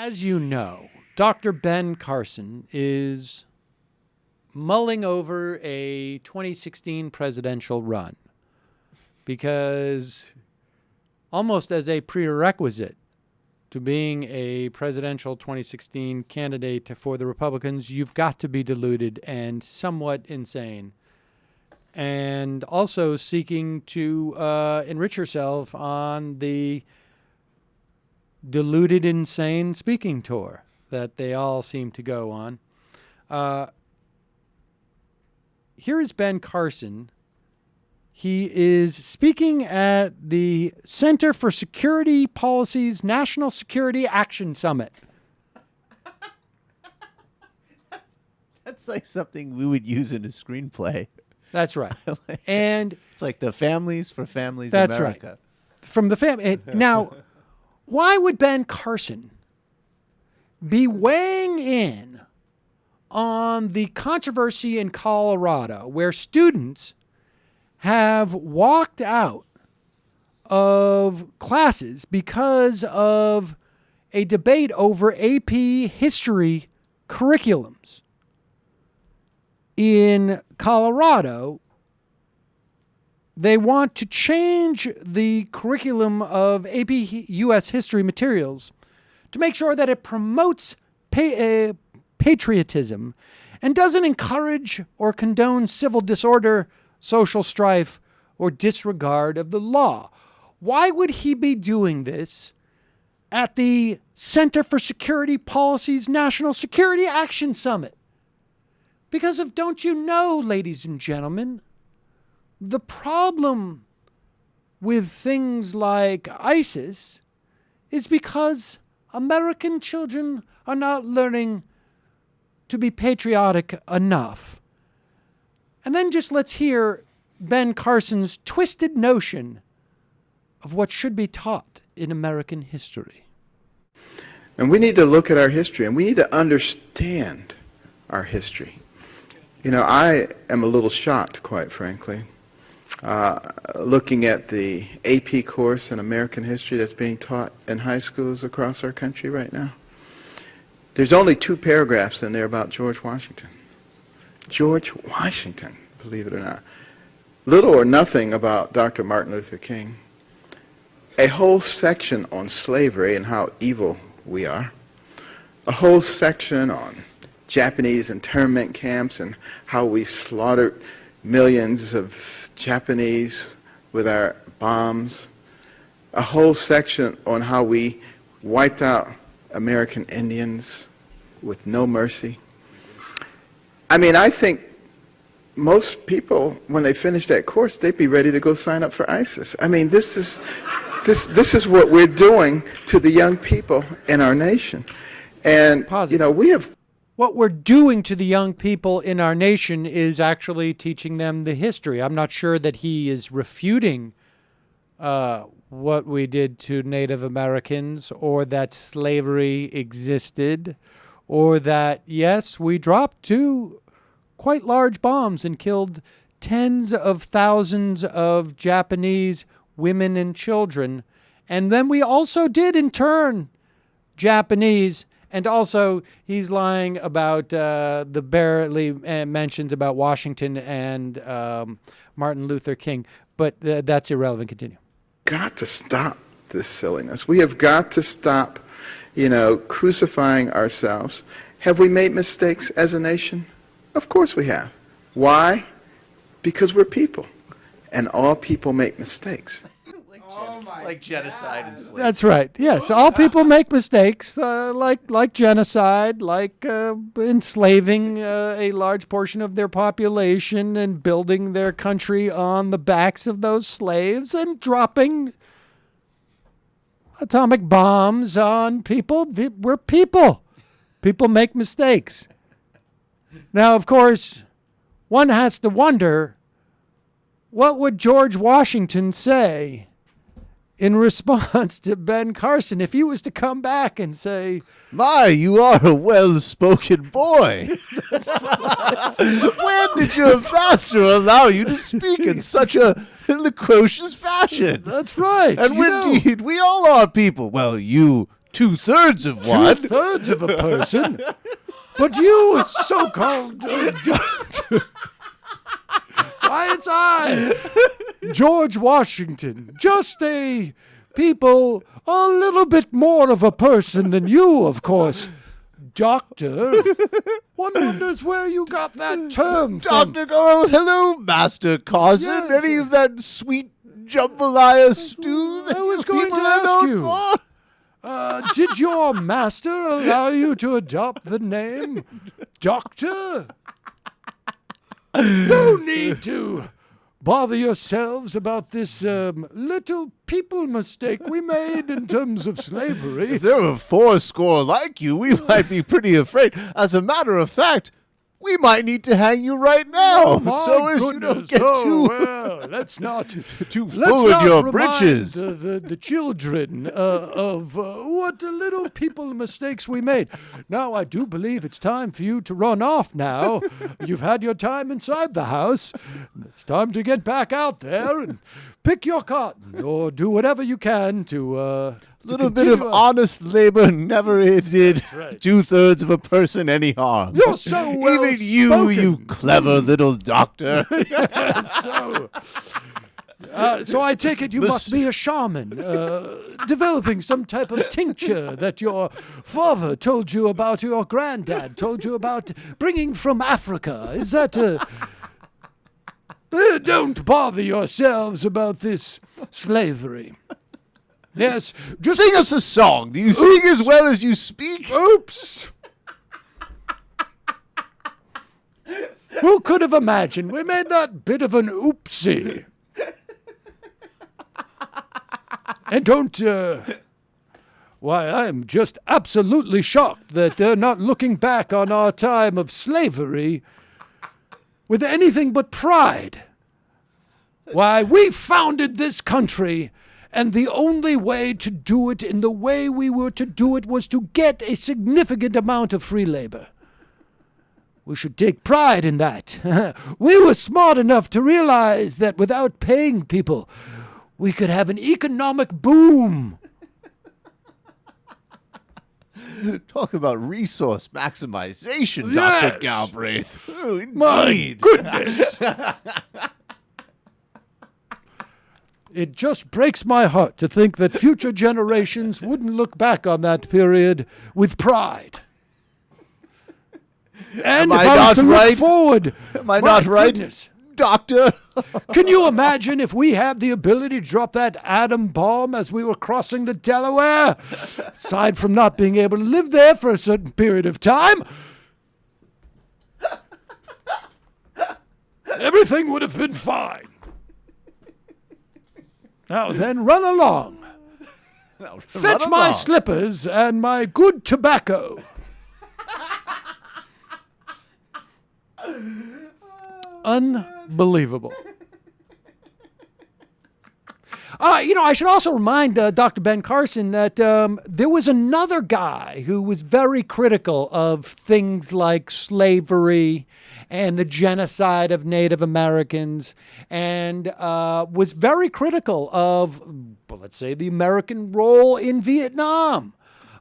As you know, Dr. Ben Carson is mulling over a 2016 presidential run because almost as a prerequisite to being a presidential 2016 candidate for the Republicans, you've got to be deluded and somewhat insane. And also seeking to enrich yourself on the deluded, insane speaking tour that they all seem to go on. Here is Ben Carson. He is speaking at the Center for Security Policy's National Security Action Summit. That's like something we would use in a screenplay. That's right. And it's like the Families for Families that's America. Right. From the family. Now, why would Ben Carson be weighing in on the controversy in Colorado where students have walked out of classes because of a debate over AP history curriculums? In Colorado, they want to change the curriculum of AP U.S. history materials to make sure that it promotes patriotism and doesn't encourage or condone civil disorder, social strife, or disregard of the law. Why would he be doing this at the Center for Security Policy's National Security Action Summit? Because of, don't you know, ladies and gentlemen, the problem with things like ISIS is because American children are not learning to be patriotic enough. And then just let's hear Ben Carson's twisted notion of what should be taught in American history. And we need to look at our history, and we need to understand our history. You know, I am a little shocked, quite frankly, looking at the AP course in American history that's being taught in high schools across our country right now. There's only 2 paragraphs in there about George Washington. George Washington, believe it or not. Little or nothing about Dr. Martin Luther King. A whole section on slavery and how evil we are. A whole section on Japanese internment camps and how we slaughtered millions of Japanese with our bombs. A whole section on how we wiped out American Indians with no mercy. I mean, I think most people, when they finish that course, they'd be ready to go sign up for ISIS. I mean, this is what we're doing to the young people in our nation. And, you know, we have... What we're doing to the young people in our nation is actually teaching them the history. I'm not sure that he is refuting what we did to Native Americans, or that slavery existed, or that, yes, we dropped 2 quite large bombs and killed tens of thousands of Japanese women and children. And then we also did intern Japanese. And also, he's lying about the barely mentions about Washington and Martin Luther King. But that's irrelevant. Continue. Got to stop this silliness. We have got to stop, you know, crucifying ourselves. Have we made mistakes as a nation? Of course we have. Why? Because we're people. And all people make mistakes. Like genocide and slavery. That's right. Yes, all people make mistakes, like genocide, like enslaving a large portion of their population and building their country on the backs of those slaves and dropping atomic bombs on people. We're people. People make mistakes. Now, of course, one has to wonder, what would George Washington say in response to Ben Carson if he was to come back and say, "My, you are a well-spoken boy. When did your master allow you to speak in such a loquacious fashion?" That's right. And indeed, we all are people. Well, you 2/3 of one. 2/3 of a person. But you, so-called doctor, why, it's I, George Washington, just a people a little bit more of a person than you, of course. Doctor, one wonders where you got that term from. Dr. Oh, hello, Master Carson. Yes. Any of that sweet jambalaya stew that I was you going people to are ask known you. for? Did your master allow you to adopt the name Doctor? No need to bother yourselves about this little people mistake we made in terms of slavery. If there were 4 like you, we might be pretty afraid. As a matter of fact, we might need to hang you right now. Oh, my so as goodness. you don't get well, let's not too let's full of not your remind britches. The children of what little people mistakes we made. Now, I do believe it's time for you to run off now. You've had your time inside the house. It's time to get back out there and pick your cotton or do whatever you can to Little bit of continue honest labor never did right. 2/3 of a person any harm. You're so well Even you, spoken. you clever little doctor. So I take it you must be a shaman, developing some type of tincture that your father told you about, your granddad told you about bringing from Africa. Is that don't bother yourselves about this slavery. Yes, just Sing us a song. Do you sing as well as you speak? oops. Who could have imagined we made that bit of an oopsie? And don't, why, I am just absolutely shocked that they're not looking back on our time of slavery with anything but pride. Why, we founded this country, and the only way to do it in the way we were to do it was to get a significant amount of free labor. We should take pride in that. We were smart enough to realize that without paying people, we could have an economic boom. Talk about resource maximization, Yes. Dr. Galbraith. Oh, My indeed. goodness. It just breaks my heart to think that future generations wouldn't look back on that period with pride. And Am if I I was not to look right? forward, Am I my not right, goodness. Doctor? Can you imagine if we had the ability to drop that atom bomb as we were crossing the Delaware? Aside from not being able to live there for a certain period of time, everything would have been fine. Now then, run along. Fetch Run my along. slippers and my good tobacco. Unbelievable. I should also remind Dr. Ben Carson that there was another guy who was very critical of things like slavery and the genocide of Native Americans, and was very critical of, well, let's say, the American role in Vietnam.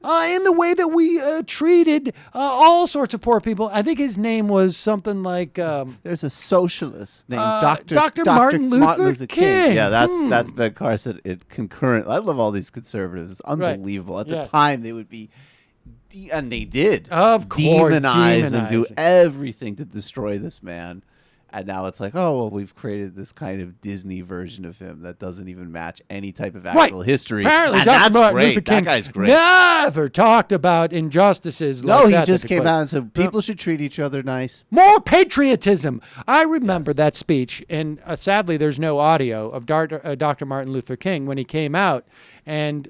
In the way that we treated all sorts of poor people. I think his name was something like There's a socialist named Dr. Martin Luther King. Yeah, that's Ben Carson. Concurrent. I love all these conservatives. It's unbelievable. At the Yes. time, they would be, and they did, Of course, demonize and do demonizing. everything to destroy this man. And now it's like, oh, well, we've created this kind of Disney version of him that doesn't even match any type of actual history. Apparently, and Dr. that's Martin great. Luther King That guy's great. never talked about injustices No, like he that. just took came place. out and said people should treat each other nice. More patriotism. I remember that speech, and sadly, there's no audio of Dr. Martin Luther King when he came out and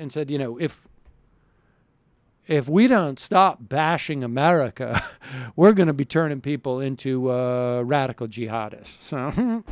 said, if we don't stop bashing America, we're going to be turning people into radical jihadists. So